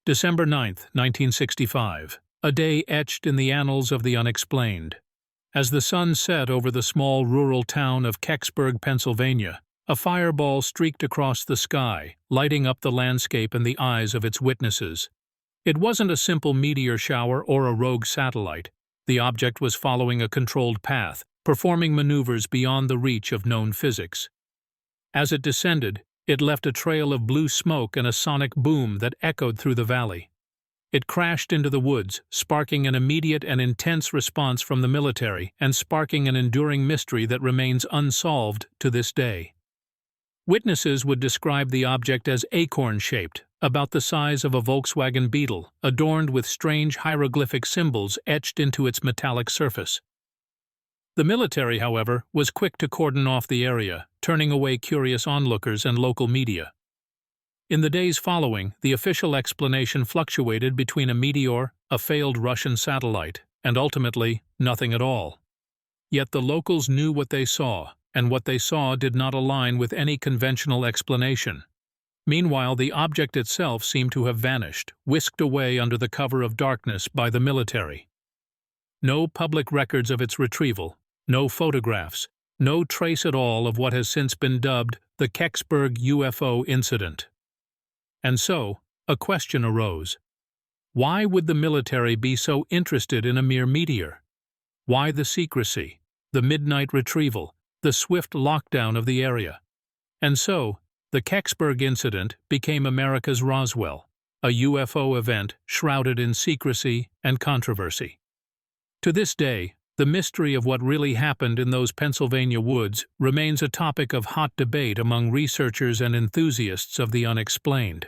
December 9, 1965, a day etched in the annals of the unexplained. As the sun set over the small rural town of Kecksburg, Pennsylvania, a fireball streaked across the sky, lighting up the landscape and the eyes of its witnesses. It wasn't a simple meteor shower or a rogue satellite. The object was following a controlled path, performing maneuvers beyond the reach of known physics. As it descended, it left a trail of blue smoke and a sonic boom that echoed through the valley. It crashed into the woods, sparking an immediate and intense response from the military and sparking an enduring mystery that remains unsolved to this day. Witnesses would describe the object as acorn-shaped, about the size of a Volkswagen Beetle, adorned with strange hieroglyphic symbols etched into its metallic surface. The military, however, was quick to cordon off the area, turning away curious onlookers and local media. In the days following, the official explanation fluctuated between a meteor, a failed Russian satellite, and ultimately, nothing at all. Yet the locals knew what they saw, and what they saw did not align with any conventional explanation. Meanwhile, the object itself seemed to have vanished, whisked away under the cover of darkness by the military. No public records of its retrieval, no photographs, no trace at all of what has since been dubbed the Kecksburg UFO incident. And so, a question arose. Why would the military be so interested in a mere meteor? Why the secrecy, the midnight retrieval, the swift lockdown of the area? And so, the Kecksburg incident became America's Roswell, a UFO event shrouded in secrecy and controversy. To this day, the mystery of what really happened in those Pennsylvania woods remains a topic of hot debate among researchers and enthusiasts of the unexplained.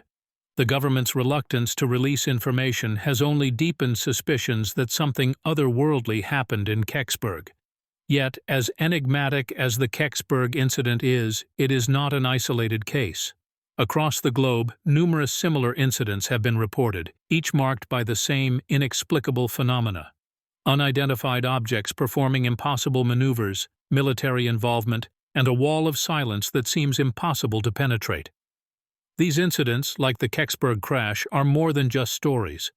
The government's reluctance to release information has only deepened suspicions that something otherworldly happened in Kecksburg. Yet, as enigmatic as the Kecksburg incident is, it is not an isolated case. Across the globe, numerous similar incidents have been reported, each marked by the same inexplicable phenomena. Unidentified objects performing impossible maneuvers, military involvement, and a wall of silence that seems impossible to penetrate. These incidents, like the Kecksburg crash, are more than just stories.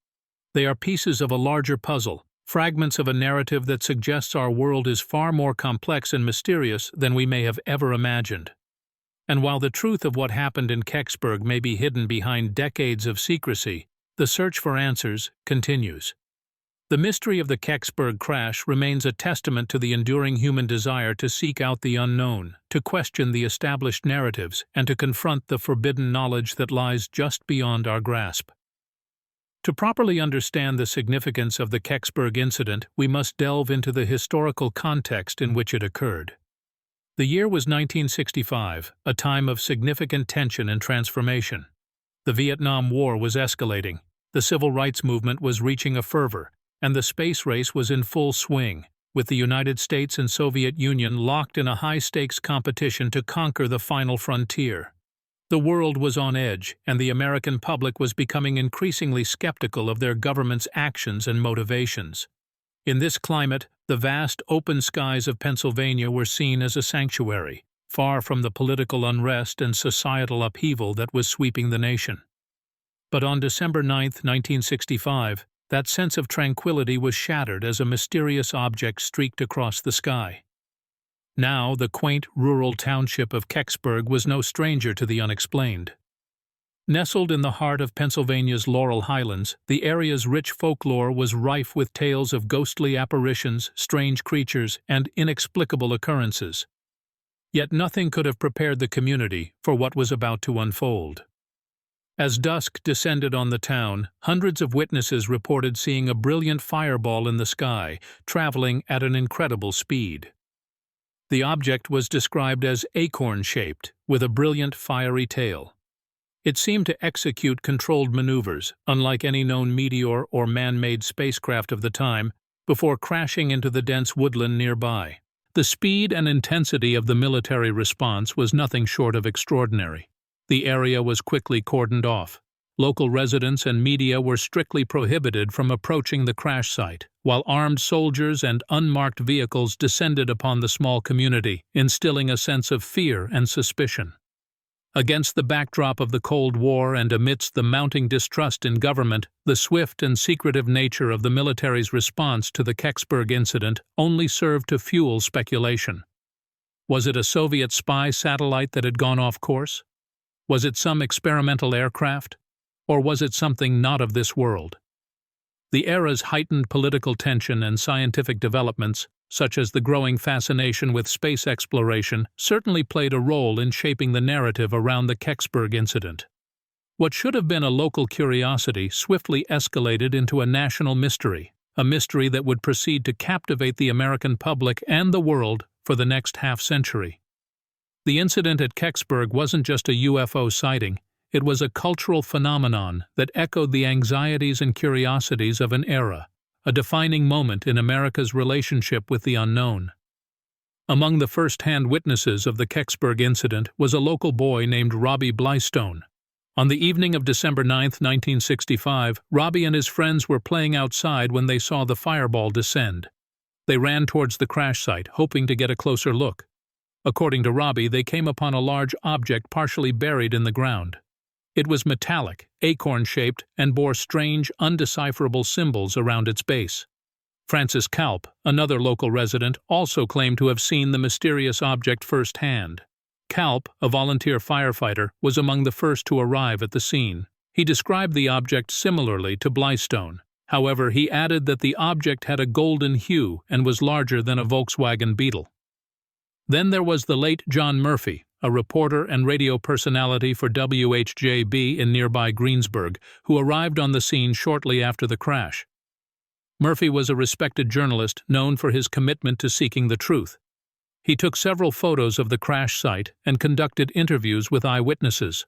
They are pieces of a larger puzzle, fragments of a narrative that suggests our world is far more complex and mysterious than we may have ever imagined. And while the truth of what happened in Kecksburg may be hidden behind decades of secrecy, the search for answers continues. The mystery of the Kecksburg crash remains a testament to the enduring human desire to seek out the unknown, to question the established narratives, and to confront the forbidden knowledge that lies just beyond our grasp. To properly understand the significance of the Kecksburg incident, we must delve into the historical context in which it occurred. The year was 1965, a time of significant tension and transformation. The Vietnam War was escalating, the civil rights movement was reaching a fervor, and the space race was in full swing, with the United States and Soviet Union locked in a high-stakes competition to conquer the final frontier. The world was on edge, and the American public was becoming increasingly skeptical of their government's actions and motivations. In this climate, the vast open skies of Pennsylvania were seen as a sanctuary, far from the political unrest and societal upheaval that was sweeping the nation. But on December 9, 1965, that sense of tranquility was shattered as a mysterious object streaked across the sky. Now, the quaint rural township of Kecksburg was no stranger to the unexplained. Nestled in the heart of Pennsylvania's Laurel Highlands, the area's rich folklore was rife with tales of ghostly apparitions, strange creatures, and inexplicable occurrences. Yet nothing could have prepared the community for what was about to unfold. As dusk descended on the town, hundreds of witnesses reported seeing a brilliant fireball in the sky, traveling at an incredible speed. The object was described as acorn-shaped, with a brilliant fiery tail. It seemed to execute controlled maneuvers, unlike any known meteor or man-made spacecraft of the time, before crashing into the dense woodland nearby. The speed and intensity of the military response was nothing short of extraordinary. The area was quickly cordoned off. Local residents and media were strictly prohibited from approaching the crash site, while armed soldiers and unmarked vehicles descended upon the small community, instilling a sense of fear and suspicion. Against the backdrop of the Cold War and amidst the mounting distrust in government, the swift and secretive nature of the military's response to the Kecksburg incident only served to fuel speculation. Was it a Soviet spy satellite that had gone off course? Was it some experimental aircraft? Or was it something not of this world? The era's heightened political tension and scientific developments, such as the growing fascination with space exploration, certainly played a role in shaping the narrative around the Kecksburg incident. What should have been a local curiosity swiftly escalated into a national mystery, a mystery that would proceed to captivate the American public and the world for the next half-century. The incident at Kecksburg wasn't just a UFO sighting, it was a cultural phenomenon that echoed the anxieties and curiosities of an era, a defining moment in America's relationship with the unknown. Among the first-hand witnesses of the Kecksburg incident was a local boy named Robbie Blystone. On the evening of December 9, 1965, Robbie and his friends were playing outside when they saw the fireball descend. They ran towards the crash site, hoping to get a closer look. According to Robbie, they came upon a large object partially buried in the ground. It was metallic, acorn-shaped, and bore strange, undecipherable symbols around its base. Francis Kalp, another local resident, also claimed to have seen the mysterious object firsthand. Kalp, a volunteer firefighter, was among the first to arrive at the scene. He described the object similarly to Blystone. However, he added that the object had a golden hue and was larger than a Volkswagen Beetle. Then there was the late John Murphy, a reporter and radio personality for WHJB in nearby Greensburg, who arrived on the scene shortly after the crash. Murphy was a respected journalist known for his commitment to seeking the truth. He took several photos of the crash site and conducted interviews with eyewitnesses.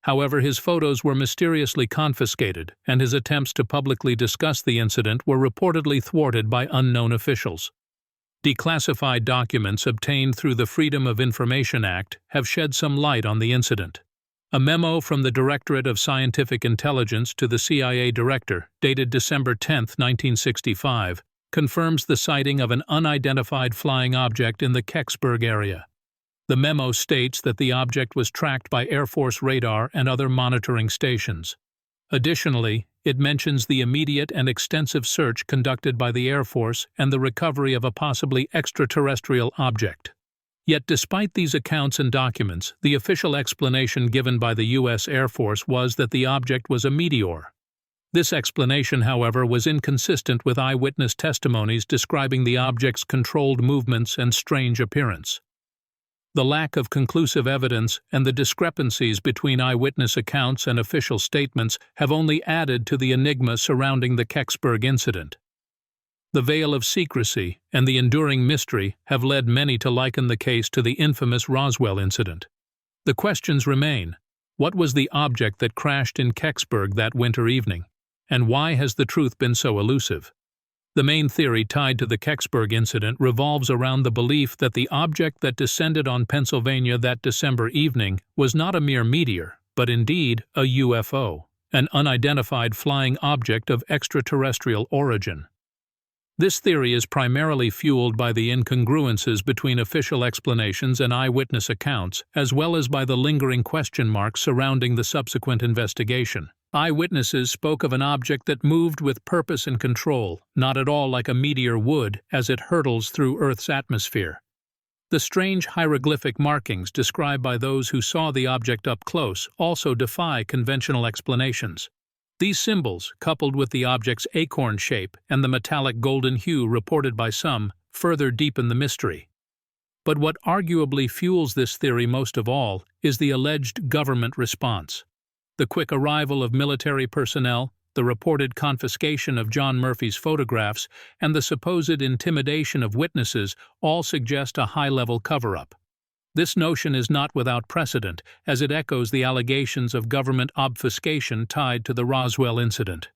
However, his photos were mysteriously confiscated, and his attempts to publicly discuss the incident were reportedly thwarted by unknown officials. Declassified documents obtained through the Freedom of Information Act have shed some light on the incident. A memo from the Directorate of Scientific Intelligence to the CIA director, dated December 10, 1965, confirms the sighting of an unidentified flying object in the Kecksburg area. The memo states that the object was tracked by Air Force radar and other monitoring stations. Additionally, it mentions the immediate and extensive search conducted by the Air Force and the recovery of a possibly extraterrestrial object. Yet despite these accounts and documents, the official explanation given by the U.S. Air Force was that the object was a meteor. This explanation, however, was inconsistent with eyewitness testimonies describing the object's controlled movements and strange appearance. The lack of conclusive evidence and the discrepancies between eyewitness accounts and official statements have only added to the enigma surrounding the Kecksburg incident. The veil of secrecy and the enduring mystery have led many to liken the case to the infamous Roswell incident. The questions remain: what was the object that crashed in Kecksburg that winter evening? And why has the truth been so elusive? The main theory tied to the Kecksburg incident revolves around the belief that the object that descended on Pennsylvania that December evening was not a mere meteor, but indeed a UFO, an unidentified flying object of extraterrestrial origin. This theory is primarily fueled by the incongruences between official explanations and eyewitness accounts, as well as by the lingering question marks surrounding the subsequent investigation. Eyewitnesses spoke of an object that moved with purpose and control, not at all like a meteor would as it hurtles through Earth's atmosphere. The strange hieroglyphic markings described by those who saw the object up close also defy conventional explanations. These symbols, coupled with the object's acorn shape and the metallic golden hue reported by some, further deepen the mystery. But what arguably fuels this theory most of all is the alleged government response. The quick arrival of military personnel, the reported confiscation of John Murphy's photographs, and the supposed intimidation of witnesses all suggest a high-level cover-up. This notion is not without precedent, as it echoes the allegations of government obfuscation tied to the Roswell incident.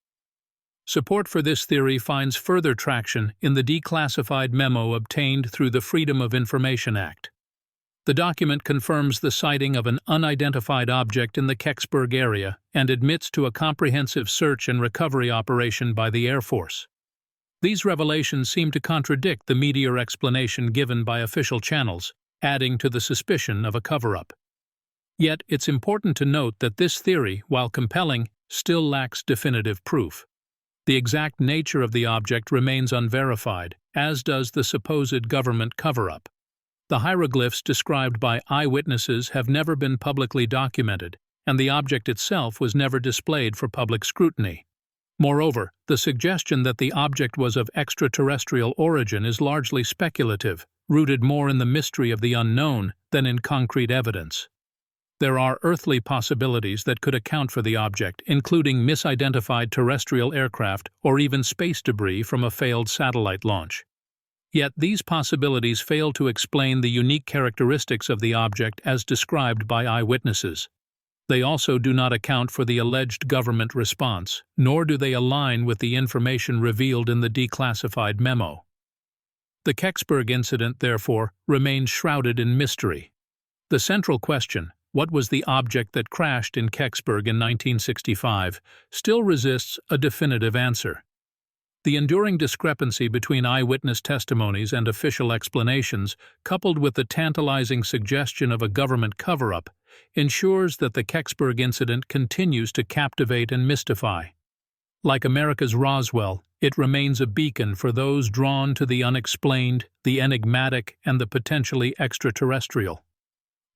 Support for this theory finds further traction in the declassified memo obtained through the Freedom of Information Act. The document confirms the sighting of an unidentified object in the Kecksburg area and admits to a comprehensive search and recovery operation by the Air Force. These revelations seem to contradict the meteor explanation given by official channels, adding to the suspicion of a cover-up. Yet it's important to note that this theory, while compelling, still lacks definitive proof. The exact nature of the object remains unverified, as does the supposed government cover-up. The hieroglyphs described by eyewitnesses have never been publicly documented, and the object itself was never displayed for public scrutiny. Moreover, the suggestion that the object was of extraterrestrial origin is largely speculative, rooted more in the mystery of the unknown than in concrete evidence. There are earthly possibilities that could account for the object, including misidentified terrestrial aircraft or even space debris from a failed satellite launch. Yet these possibilities fail to explain the unique characteristics of the object as described by eyewitnesses. They also do not account for the alleged government response, nor do they align with the information revealed in the declassified memo. The Kecksburg incident, therefore, remains shrouded in mystery. The central question, what was the object that crashed in Kecksburg in 1965, still resists a definitive answer. The enduring discrepancy between eyewitness testimonies and official explanations, coupled with the tantalizing suggestion of a government cover-up, ensures that the Kecksburg incident continues to captivate and mystify. Like America's Roswell, it remains a beacon for those drawn to the unexplained, the enigmatic, and the potentially extraterrestrial.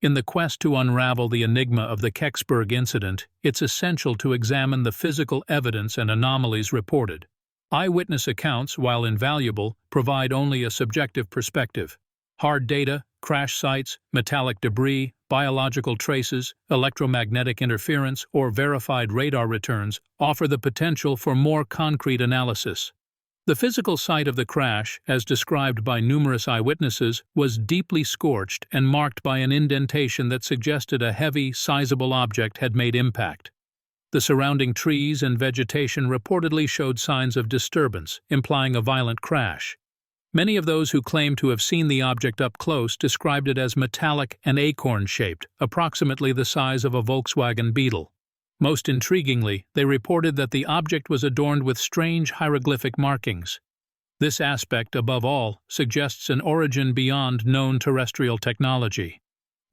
In the quest to unravel the enigma of the Kecksburg incident, it's essential to examine the physical evidence and anomalies reported. Eyewitness accounts, while invaluable, provide only a subjective perspective. Hard data, crash sites, metallic debris, biological traces, electromagnetic interference, or verified radar returns offer the potential for more concrete analysis. The physical site of the crash, as described by numerous eyewitnesses, was deeply scorched and marked by an indentation that suggested a heavy, sizable object had made impact. The surrounding trees and vegetation reportedly showed signs of disturbance, implying a violent crash. Many of those who claimed to have seen the object up close described it as metallic and acorn-shaped, approximately the size of a Volkswagen Beetle. Most intriguingly, they reported that the object was adorned with strange hieroglyphic markings. This aspect, above all, suggests an origin beyond known terrestrial technology.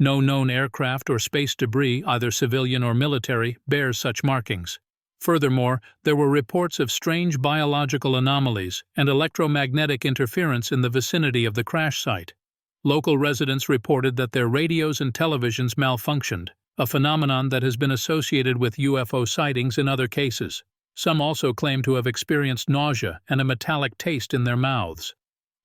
No known aircraft or space debris, either civilian or military, bears such markings. Furthermore, there were reports of strange biological anomalies and electromagnetic interference in the vicinity of the crash site. Local residents reported that their radios and televisions malfunctioned, a phenomenon that has been associated with UFO sightings in other cases. Some also claim to have experienced nausea and a metallic taste in their mouths.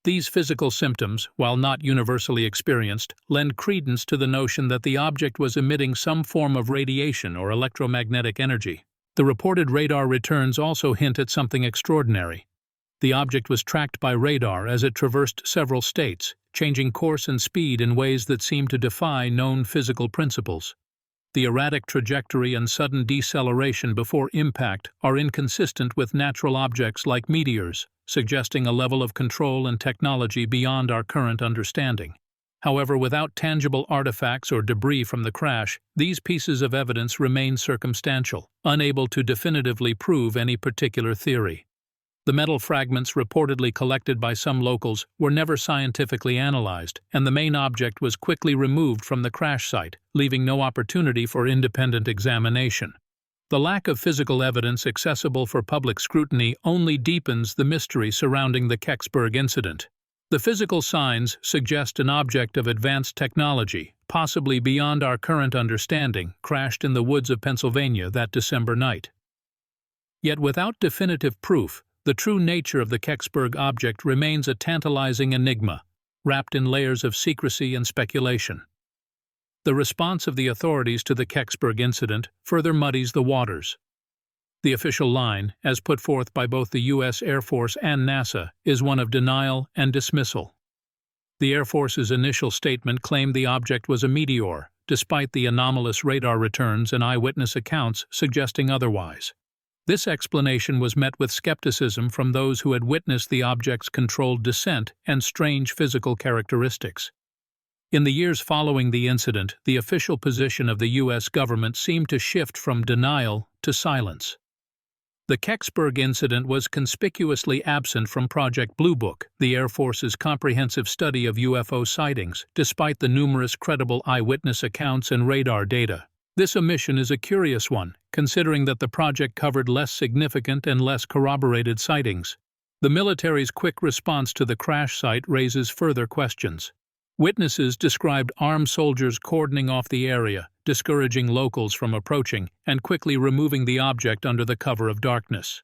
These physical symptoms, while not universally experienced, lend credence to the notion that the object was emitting some form of radiation or electromagnetic energy. The reported radar returns also hint at something extraordinary. The object was tracked by radar as it traversed several states, changing course and speed in ways that seem to defy known physical principles. The erratic trajectory and sudden deceleration before impact are inconsistent with natural objects like meteors, suggesting a level of control and technology beyond our current understanding. However, without tangible artifacts or debris from the crash, these pieces of evidence remain circumstantial, unable to definitively prove any particular theory. The metal fragments reportedly collected by some locals were never scientifically analyzed, and the main object was quickly removed from the crash site, leaving no opportunity for independent examination. The lack of physical evidence accessible for public scrutiny only deepens the mystery surrounding the Kecksburg incident. The physical signs suggest an object of advanced technology, possibly beyond our current understanding, crashed in the woods of Pennsylvania that December night. Yet without definitive proof, the true nature of the Kecksburg object remains a tantalizing enigma, wrapped in layers of secrecy and speculation. The response of the authorities to the Kecksburg incident further muddies the waters. The official line, as put forth by both the U.S. Air Force and NASA, is one of denial and dismissal. The Air Force's initial statement claimed the object was a meteor, despite the anomalous radar returns and eyewitness accounts suggesting otherwise. This explanation was met with skepticism from those who had witnessed the object's controlled descent and strange physical characteristics. In the years following the incident, the official position of the U.S. government seemed to shift from denial to silence. The Kecksburg incident was conspicuously absent from Project Blue Book, the Air Force's comprehensive study of UFO sightings, despite the numerous credible eyewitness accounts and radar data. This omission is a curious one, considering that the project covered less significant and less corroborated sightings. The military's quick response to the crash site raises further questions. Witnesses described armed soldiers cordoning off the area, discouraging locals from approaching, and quickly removing the object under the cover of darkness.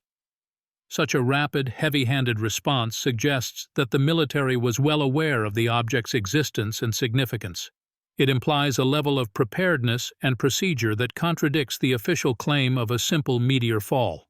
Such a rapid, heavy-handed response suggests that the military was well aware of the object's existence and significance. It implies a level of preparedness and procedure that contradicts the official claim of a simple meteor fall.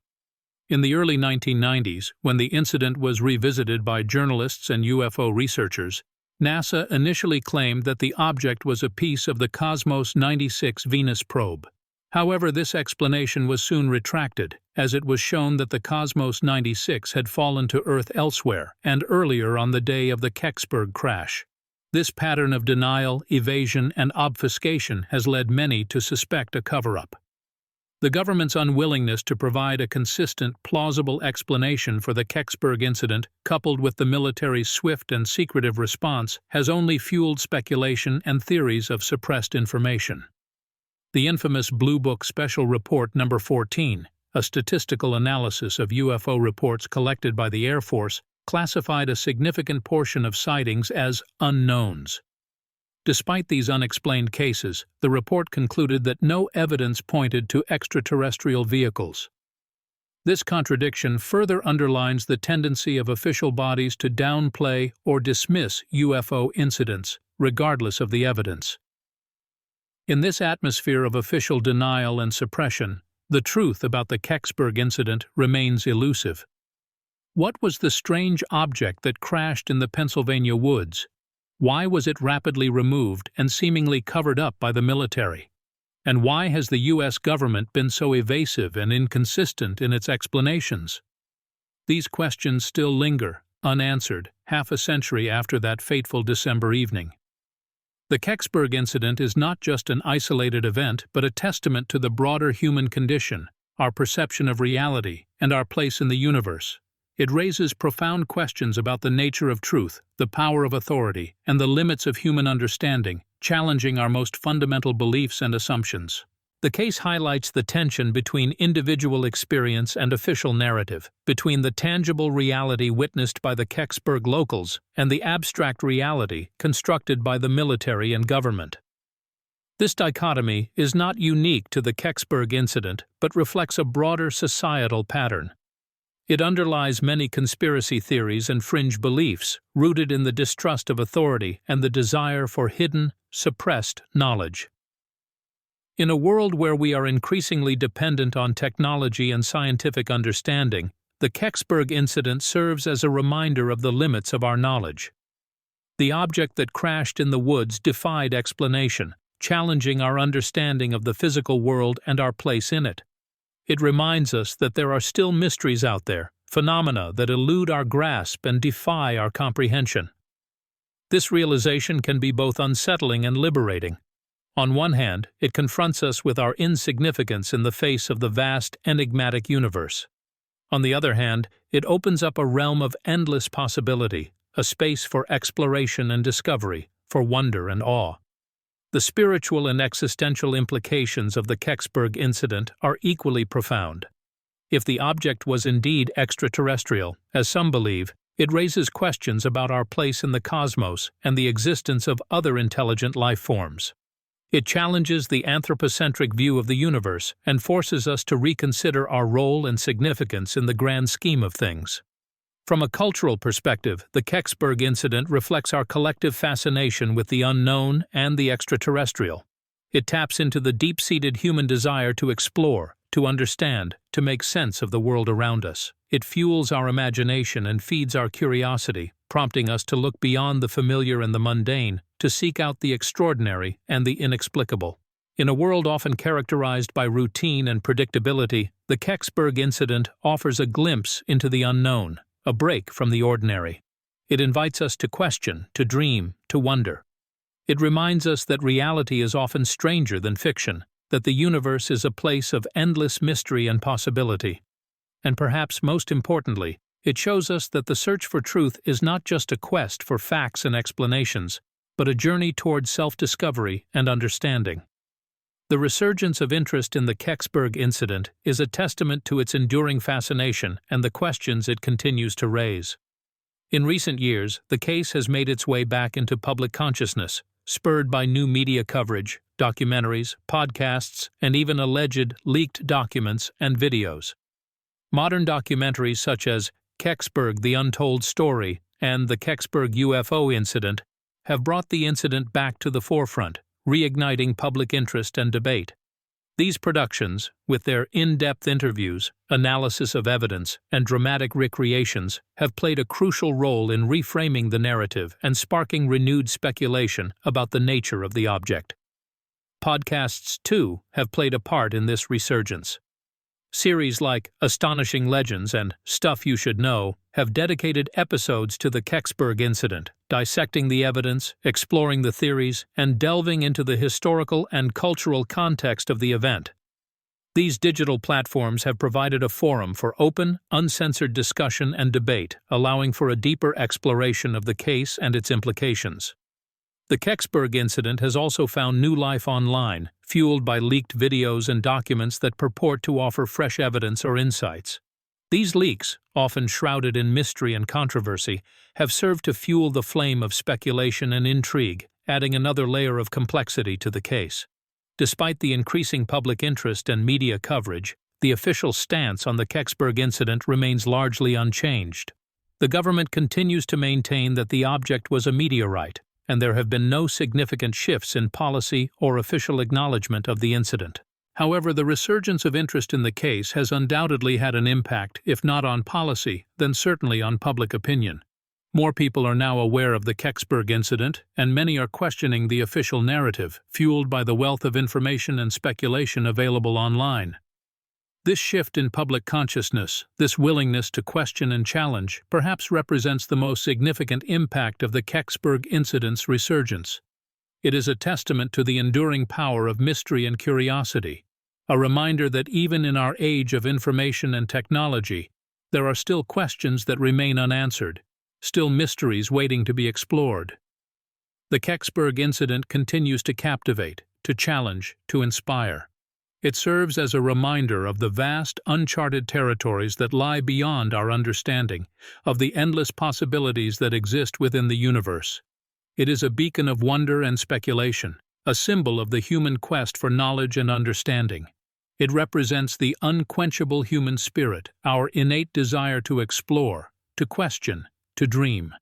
In the early 1990s, when the incident was revisited by journalists and UFO researchers, NASA initially claimed that the object was a piece of the Cosmos 96 Venus probe. However, this explanation was soon retracted, as it was shown that the Cosmos 96 had fallen to Earth elsewhere and earlier on the day of the Kecksburg crash. This pattern of denial, evasion, and obfuscation has led many to suspect a cover-up. The government's unwillingness to provide a consistent, plausible explanation for the Kecksburg incident, coupled with the military's swift and secretive response, has only fueled speculation and theories of suppressed information. The infamous Blue Book Special Report No. 14, a statistical analysis of UFO reports collected by the Air Force, classified a significant portion of sightings as unknowns. Despite these unexplained cases, the report concluded that no evidence pointed to extraterrestrial vehicles. This contradiction further underlines the tendency of official bodies to downplay or dismiss UFO incidents, regardless of the evidence. In this atmosphere of official denial and suppression, the truth about the Kecksburg incident remains elusive. What was the strange object that crashed in the Pennsylvania woods? Why was it rapidly removed and seemingly covered up by the military? And why has the U.S. government been so evasive and inconsistent in its explanations? These questions still linger, unanswered, half a century after that fateful December evening. The Kecksburg incident is not just an isolated event, but a testament to the broader human condition, our perception of reality, and our place in the universe. It raises profound questions about the nature of truth, the power of authority, and the limits of human understanding, challenging our most fundamental beliefs and assumptions. The case highlights the tension between individual experience and official narrative, between the tangible reality witnessed by the Kecksburg locals and the abstract reality constructed by the military and government. This dichotomy is not unique to the Kecksburg incident, but reflects a broader societal pattern. It underlies many conspiracy theories and fringe beliefs, rooted in the distrust of authority and the desire for hidden, suppressed knowledge. In a world where we are increasingly dependent on technology and scientific understanding, the Kecksburg incident serves as a reminder of the limits of our knowledge. The object that crashed in the woods defied explanation, challenging our understanding of the physical world and our place in it. It reminds us that there are still mysteries out there, phenomena that elude our grasp and defy our comprehension. This realization can be both unsettling and liberating. On one hand, it confronts us with our insignificance in the face of the vast, enigmatic universe. On the other hand, it opens up a realm of endless possibility, a space for exploration and discovery, for wonder and awe. The spiritual and existential implications of the Kecksburg incident are equally profound. If the object was indeed extraterrestrial, as some believe, it raises questions about our place in the cosmos and the existence of other intelligent life forms. It challenges the anthropocentric view of the universe and forces us to reconsider our role and significance in the grand scheme of things. From a cultural perspective, the Kecksburg incident reflects our collective fascination with the unknown and the extraterrestrial. It taps into the deep-seated human desire to explore, to understand, to make sense of the world around us. It fuels our imagination and feeds our curiosity, prompting us to look beyond the familiar and the mundane, to seek out the extraordinary and the inexplicable. In a world often characterized by routine and predictability, the Kecksburg incident offers a glimpse into the unknown, a break from the ordinary. It invites us to question, to dream, to wonder. It reminds us that reality is often stranger than fiction, that the universe is a place of endless mystery and possibility. And perhaps most importantly, it shows us that the search for truth is not just a quest for facts and explanations, but a journey toward self-discovery and understanding. The resurgence of interest in the Kecksburg incident is a testament to its enduring fascination and the questions it continues to raise. In recent years, the case has made its way back into public consciousness, spurred by new media coverage, documentaries, podcasts, and even alleged leaked documents and videos. Modern documentaries such as Kecksburg: The Untold Story and the Kecksburg UFO Incident have brought the incident back to the forefront, reigniting public interest and debate. These productions, with their in-depth interviews, analysis of evidence, and dramatic recreations, have played a crucial role in reframing the narrative and sparking renewed speculation about the nature of the object. Podcasts, too, have played a part in this resurgence. Series like Astonishing Legends and Stuff You Should Know have dedicated episodes to the Kecksburg incident, dissecting the evidence, exploring the theories, and delving into the historical and cultural context of the event. These digital platforms have provided a forum for open, uncensored discussion and debate, allowing for a deeper exploration of the case and its implications. The Kecksburg incident has also found new life online, fueled by leaked videos and documents that purport to offer fresh evidence or insights. These leaks, often shrouded in mystery and controversy, have served to fuel the flame of speculation and intrigue, adding another layer of complexity to the case. Despite the increasing public interest and media coverage, the official stance on the Kecksburg incident remains largely unchanged. The government continues to maintain that the object was a meteorite, and there have been no significant shifts in policy or official acknowledgement of the incident. However, the resurgence of interest in the case has undoubtedly had an impact, if not on policy, then certainly on public opinion. More people are now aware of the Kecksburg incident, and many are questioning the official narrative, fueled by the wealth of information and speculation available online. This shift in public consciousness, this willingness to question and challenge, perhaps represents the most significant impact of the Kecksburg incident's resurgence. It is a testament to the enduring power of mystery and curiosity, a reminder that even in our age of information and technology, there are still questions that remain unanswered, still mysteries waiting to be explored. The Kecksburg incident continues to captivate, to challenge, to inspire. It serves as a reminder of the vast, uncharted territories that lie beyond our understanding, of the endless possibilities that exist within the universe. It is a beacon of wonder and speculation, a symbol of the human quest for knowledge and understanding. It represents the unquenchable human spirit, our innate desire to explore, to question, to dream.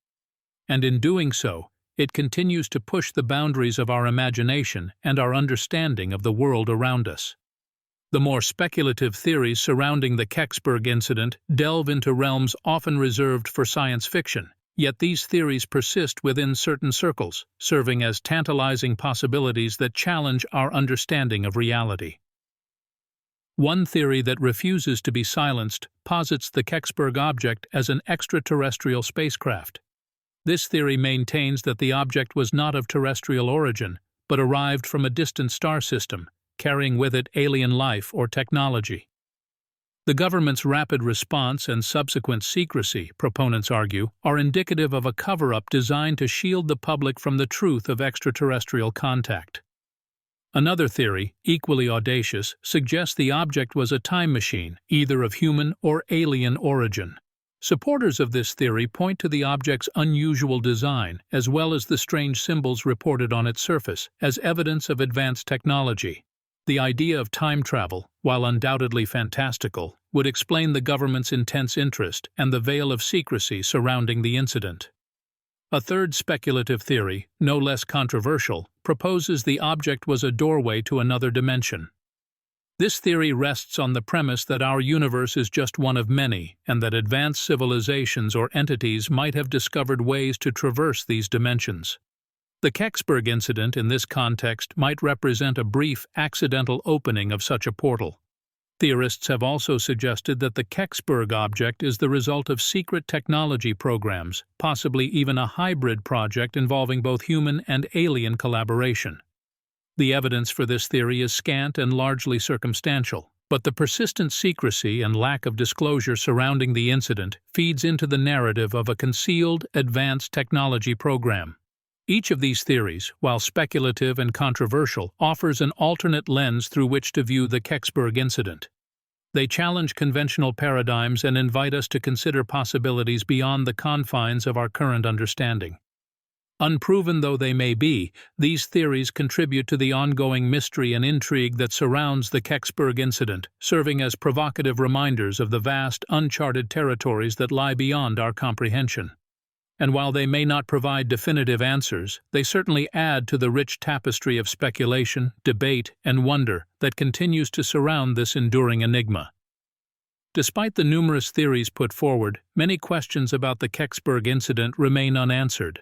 And in doing so, it continues to push the boundaries of our imagination and our understanding of the world around us. The more speculative theories surrounding the Kecksburg incident delve into realms often reserved for science fiction, yet these theories persist within certain circles, serving as tantalizing possibilities that challenge our understanding of reality. One theory that refuses to be silenced posits the Kecksburg object as an extraterrestrial spacecraft. This theory maintains that the object was not of terrestrial origin, but arrived from a distant star system, carrying with it alien life or technology. The government's rapid response and subsequent secrecy, proponents argue, are indicative of a cover-up designed to shield the public from the truth of extraterrestrial contact. Another theory, equally audacious, suggests the object was a time machine, either of human or alien origin. Supporters of this theory point to the object's unusual design, as well as the strange symbols reported on its surface, as evidence of advanced technology. The idea of time travel, while undoubtedly fantastical, would explain the government's intense interest and the veil of secrecy surrounding the incident. A third speculative theory, no less controversial, proposes the object was a doorway to another dimension. This theory rests on the premise that our universe is just one of many, and that advanced civilizations or entities might have discovered ways to traverse these dimensions. The Kecksburg incident in this context might represent a brief, accidental opening of such a portal. Theorists have also suggested that the Kecksburg object is the result of secret technology programs, possibly even a hybrid project involving both human and alien collaboration. The evidence for this theory is scant and largely circumstantial, But the persistent secrecy and lack of disclosure surrounding the incident feeds into the narrative of a concealed, advanced technology program. Each of these theories, while speculative and controversial, offers an alternate lens through which to view the Kecksburg incident. They challenge conventional paradigms and invite us to consider possibilities beyond the confines of our current understanding. Unproven though they may be, these theories contribute to the ongoing mystery and intrigue that surrounds the Kecksburg incident, serving as provocative reminders of the vast, uncharted territories that lie beyond our comprehension. And while they may not provide definitive answers, they certainly add to the rich tapestry of speculation, debate, and wonder that continues to surround this enduring enigma. Despite the numerous theories put forward, many questions about the Kecksburg incident remain unanswered.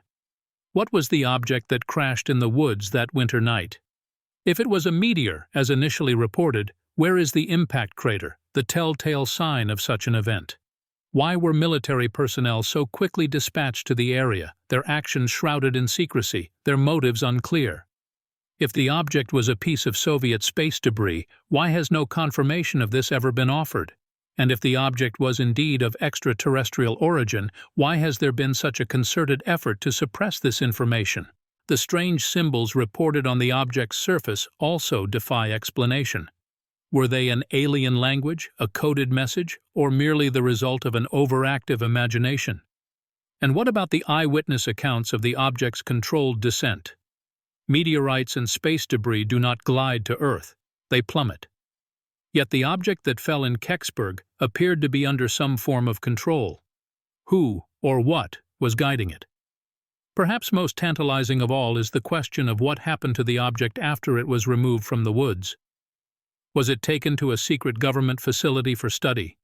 What was the object that crashed in the woods that winter night? If it was a meteor, as initially reported, where is the impact crater, the telltale sign of such an event? Why were military personnel so quickly dispatched to the area, their actions shrouded in secrecy, their motives unclear? If the object was a piece of Soviet space debris, why has no confirmation of this ever been offered? And if the object was indeed of extraterrestrial origin, why has there been such a concerted effort to suppress this information? The strange symbols reported on the object's surface also defy explanation. Were they an alien language, a coded message, or merely the result of an overactive imagination? And what about the eyewitness accounts of the object's controlled descent? Meteorites and space debris do not glide to Earth, they plummet. Yet the object that fell in Kecksburg appeared to be under some form of control. Who, or what, was guiding it? Perhaps most tantalizing of all is the question of what happened to the object after it was removed from the woods. Was it taken to a secret government facility for study?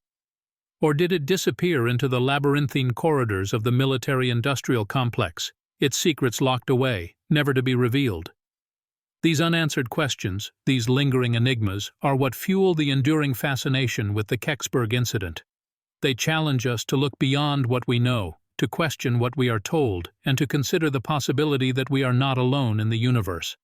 Or did it disappear into the labyrinthine corridors of the military-industrial complex, its secrets locked away, never to be revealed? These unanswered questions, these lingering enigmas, are what fuel the enduring fascination with the Kecksburg incident. They challenge us to look beyond what we know, to question what we are told, and to consider the possibility that we are not alone in the universe.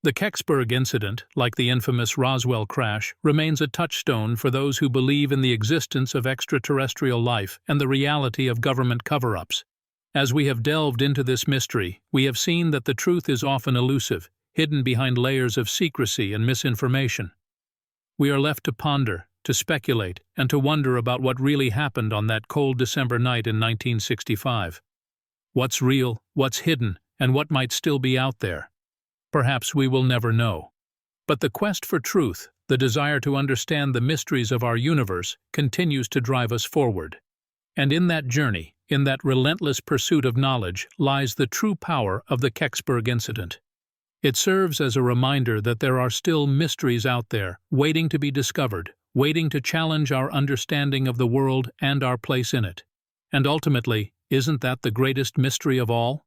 The Kecksburg incident, like the infamous Roswell crash, remains a touchstone for those who believe in the existence of extraterrestrial life and the reality of government cover-ups. As we have delved into this mystery, we have seen that the truth is often elusive, hidden behind layers of secrecy and misinformation. We are left to ponder, to speculate, and to wonder about what really happened on that cold December night in 1965. What's real, what's hidden, and what might still be out there? Perhaps we will never know. But the quest for truth, the desire to understand the mysteries of our universe, continues to drive us forward. And in that journey, in that relentless pursuit of knowledge, lies the true power of the Kecksburg incident. It serves as a reminder that there are still mysteries out there, waiting to be discovered, waiting to challenge our understanding of the world and our place in it. And ultimately, isn't that the greatest mystery of all?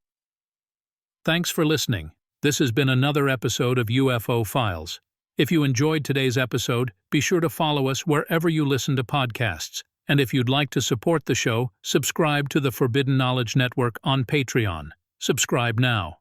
Thanks for listening. This has been another episode of UFO Files. If you enjoyed today's episode, be sure to follow us wherever you listen to podcasts. And if you'd like to support the show, subscribe to the Forbidden Knowledge Network on Patreon. Subscribe now.